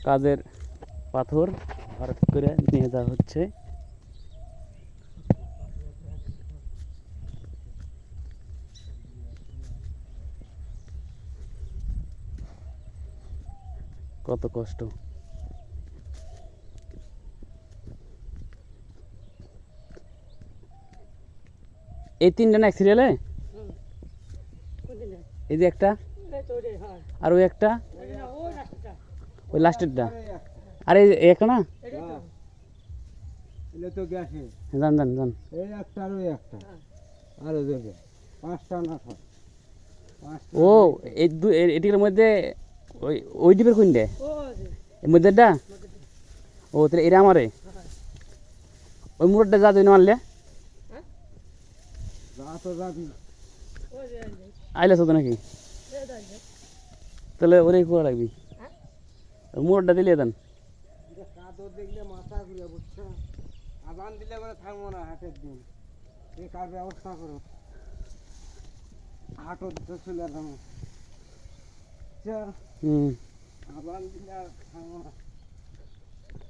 কাজের পাথর ভারত করে নিয়ে যাওয়া হচ্ছে। কত কষ্ট। এই তিনটা না এক সিরিয়ালে, এই যে একটা আর ওই একটা ওই লাস্টেরটা আর এই একটা না জান জান জান ও এটির মধ্যে ওই ওই ডিপের কোনটা এর মধ্যেটা ও তাহলে এটা আমারে ওই মুরটটা যা তুই মারলে আইলে তো নাকি তাহলে ওরাই করা লাগবি মুরটটা দিলে দেন দেখলে মাথা ঘুরে বুঝছো আজান দিলে করে থাকবো না হাটের দিন এই কার ব্যবস্থা করো হাটও দিতে চলে যাবো আজান দিলে আর থাকবো না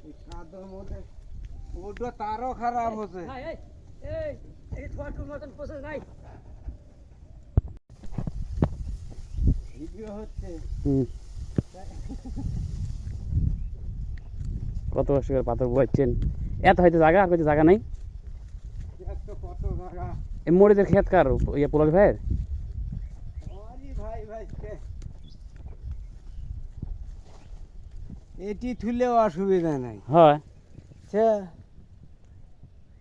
এই কাদর মধ্যে ওটা তারও খারাপ হচ্ছে ভিডিও হচ্ছে কত কষ্ট করে পাথর বয়াচ্ছেন এত হয়তো জায়গা আর কিছু জায়গা নাই কত জায়গা এই মরিচের ক্ষেত কার ইয়ে পোলার ভাইয়ের এটি থুলেও অসুবিধা নাই হয়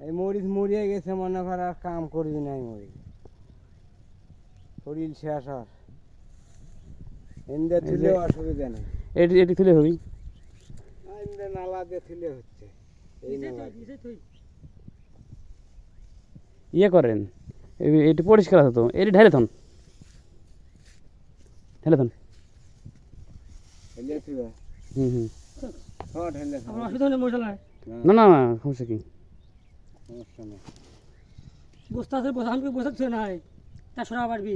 এই মরিচ মরিয়ে গেছে মনে কর আর কাম করবি নাই মরিচ শরীর শেষ আর এন্দে থুলেও অসুবিধা নেই এটি এটি তুলে হবি এন্দে নালা দিয়ে থুলে হচ্ছে এই নালা ইয়ে করেন এটি পরিষ্কার হতো এটি ঢেলে থন ঢেলে থন ঢেলে থুবে হ্যাঁ ঢেলে না না না সমস্যা কি সমস্যা নেই বস্তা আছে বসা আমাকে বসাচ্ছে না তা সরা পারবি